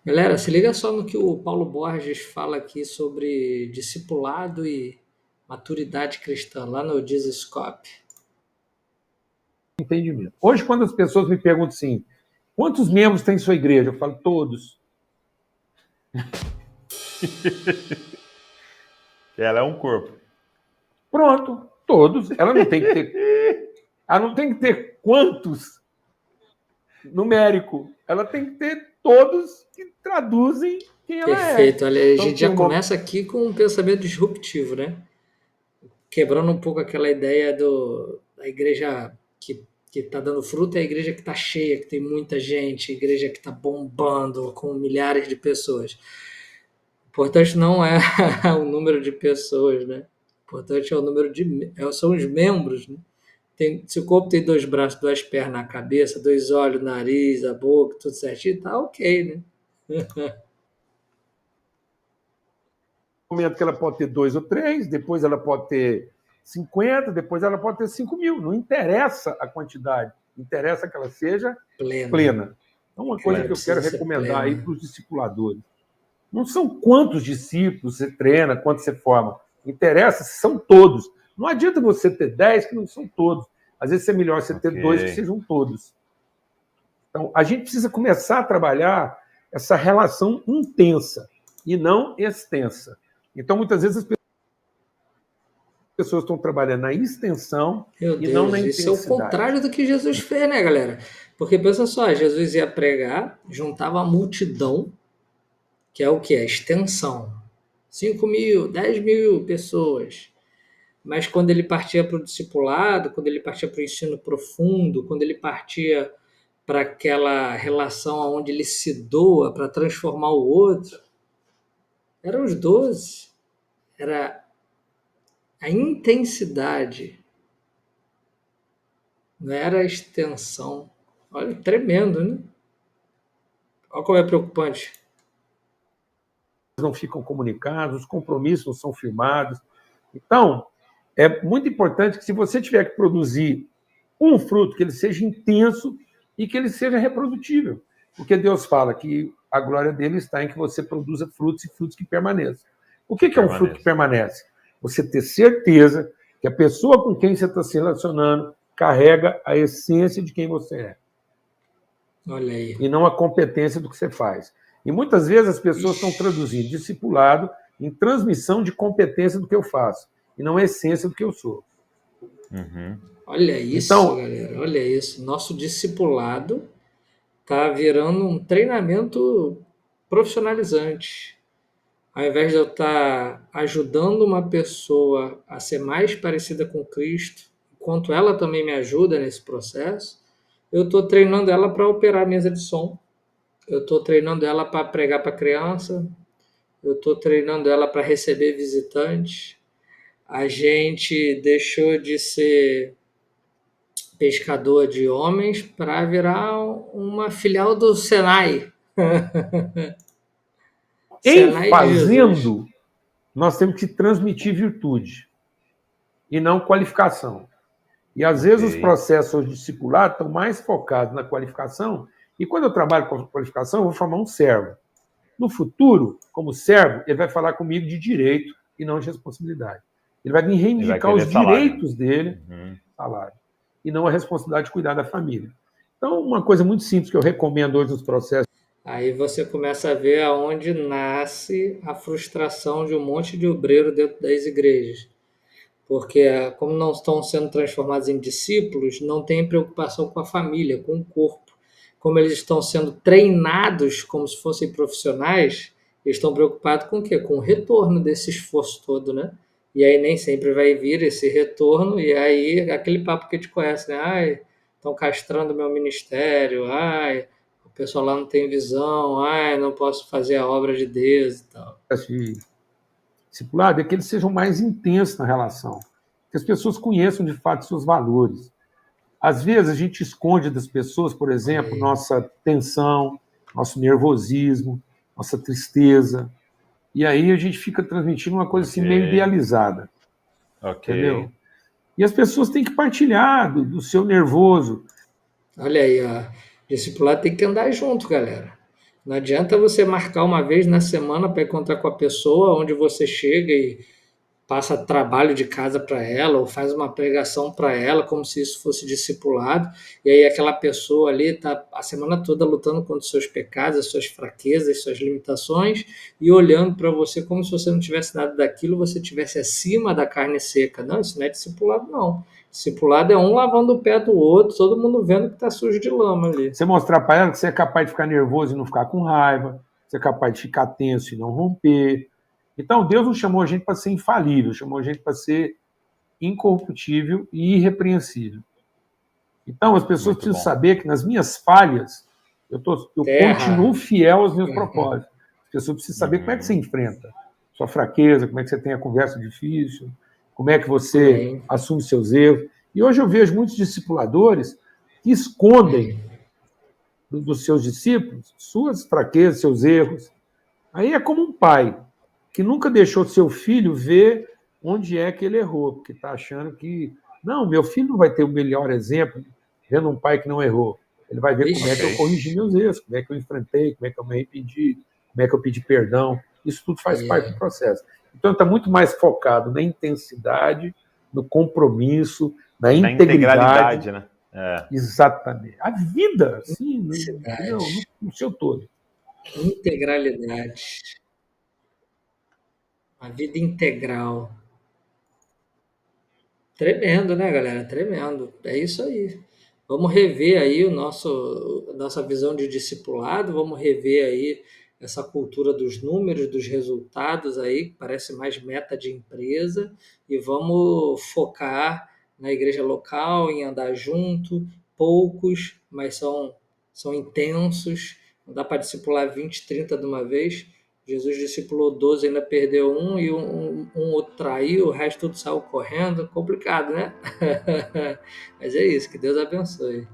Galera, se liga só no que o Paulo Borges fala aqui sobre discipulado e maturidade cristã, lá no Dizescope. Entendimento. Hoje, quando as pessoas me perguntam assim, quantos membros tem sua igreja? Eu falo, todos. Ela é um corpo. Pronto, todos. Ela não tem que ter quantos numérico. Ela tem que ter todos que traduzem quem ela é. Perfeito, olha, a Então, gente já começa aqui com um pensamento disruptivo, né? Quebrando um pouco aquela ideia da igreja que está dando fruto, é a igreja que está cheia, que tem muita gente, a igreja que está bombando com milhares de pessoas. O importante não é o número de pessoas, né? O importante é o número são os membros, né? Se o corpo tem dois braços, duas pernas, a cabeça, dois olhos, nariz, a boca, tudo certinho, tá ok, né? momento que ela pode ter 2 ou 3, depois ela pode ter 50, depois ela pode ter 5.000. Não interessa a quantidade, interessa que ela seja plena. Então, uma coisa que eu quero recomendar aí para os discipuladores. Não são quantos discípulos você treina, quantos você forma. Interessa se são todos. Não adianta você ter 10 que não são todos. Às vezes é melhor você ter 2 que sejam todos. Então, a gente precisa começar a trabalhar essa relação intensa e não extensa. Então, muitas vezes as pessoas estão trabalhando na extensão e não na intensidade. Isso é o contrário do que Jesus fez, né, galera? Porque pensa só, Jesus ia pregar, juntava a multidão, que é o que? A extensão. 5.000, 10.000 pessoas. Mas quando ele partia para o discipulado, quando ele partia para o ensino profundo, quando ele partia para aquela relação onde ele se doa para transformar o outro, eram os 12. Era a intensidade, não era a extensão. Olha, tremendo, né? Olha como é preocupante. Não ficam comunicados, os compromissos não são firmados. Então, é muito importante que, se você tiver que produzir um fruto, que ele seja intenso e que ele seja reprodutível. Porque Deus fala que a glória dele está em que você produza frutos e frutos que permaneçam. O que é um fruto que permanece? Você ter certeza que a pessoa com quem você está se relacionando carrega a essência de quem você é. Olha aí. E não a competência do que você faz. E muitas vezes as pessoas estão traduzindo discipulado em transmissão de competência do que eu faço, e não a essência do que eu sou. Uhum. Olha isso, então, galera, olha isso. Nosso discipulado está virando um treinamento profissionalizante. Ao invés de eu estar ajudando uma pessoa a ser mais parecida com Cristo, enquanto ela também me ajuda nesse processo, eu estou treinando ela para operar a mesa de som. Eu estou treinando ela para pregar para criança. Eu estou treinando ela para receber visitantes. A gente deixou de ser pescador de homens para virar uma filial do Senai. Em fazendo, nós temos que transmitir virtude e não qualificação. E às vezes os processos discipulados estão mais focados na qualificação, e quando eu trabalho com qualificação, eu vou formar um servo. No futuro, como servo, ele vai falar comigo de direito e não de responsabilidade. Ele vai me reivindicar os direitos dele, salário, e não a responsabilidade de cuidar da família. Então, uma coisa muito simples que eu recomendo hoje nos processos. Aí você começa a ver aonde nasce a frustração de um monte de obreiro dentro das igrejas. Porque, como não estão sendo transformados em discípulos, não tem preocupação com a família, com o corpo. Como eles estão sendo treinados como se fossem profissionais, eles estão preocupados com o quê? Com o retorno desse esforço todo, né? E aí nem sempre vai vir esse retorno, e aí aquele papo que a gente conhece, né? Ai, estão castrando meu ministério, ai, o pessoal lá não tem visão, ai, não posso fazer a obra de Deus e tal. Discipulado é que eles sejam mais intensos na relação, que as pessoas conheçam de fato seus valores. Às vezes a gente esconde das pessoas, por exemplo, nossa tensão, nosso nervosismo, nossa tristeza, e aí a gente fica transmitindo uma coisa assim meio idealizada. Entendeu? E as pessoas têm que partilhar do seu nervoso. Olha aí, ó. Discipulado tem que andar junto, galera. Não adianta você marcar uma vez na semana para encontrar com a pessoa, onde você chega e passa trabalho de casa para ela, ou faz uma pregação para ela, como se isso fosse discipulado, e aí aquela pessoa ali está a semana toda lutando contra os seus pecados, as suas fraquezas, as suas limitações, e olhando para você como se você não tivesse nada daquilo, você tivesse acima da carne seca. Não, isso não é discipulado, não. Discipulado é um lavando o pé do outro, todo mundo vendo que está sujo de lama ali. Você mostrar para ela que você é capaz de ficar nervoso e não ficar com raiva, você é capaz de ficar tenso e não romper. Então, Deus não chamou a gente para ser infalível, chamou a gente para ser incorruptível e irrepreensível. Então, as pessoas precisam saber que nas minhas falhas, eu continuo fiel aos meus propósitos. As pessoas precisam saber como é que você enfrenta sua fraqueza, como é que você tem a conversa difícil, como é que você assume seus erros. E hoje eu vejo muitos discipuladores que escondem dos seus discípulos suas fraquezas, seus erros. Aí é como um pai que nunca deixou seu filho ver onde é que ele errou, porque está achando que, não, meu filho não vai ter o melhor exemplo vendo um pai que não errou. Ele vai ver como é que eu corrigi meus erros, como é que eu enfrentei, como é que eu me arrependi, como é que eu pedi perdão. Isso tudo faz parte do processo. Então, está muito mais focado na intensidade, no compromisso, na integridade. Né? Exatamente. A vida, assim, no seu todo. Integralidade. A vida integral. Tremendo, né, galera? Tremendo. É isso aí. Vamos rever aí nossa visão de discipulado, vamos rever aí essa cultura dos números, dos resultados aí, que parece mais meta de empresa, e vamos focar na igreja local, em andar junto, poucos, mas são intensos, não dá para discipular 20, 30 de uma vez. Jesus discipulou 12, ainda perdeu um, e um outro traiu, o resto tudo saiu correndo. Complicado, né? Mas é isso, que Deus abençoe.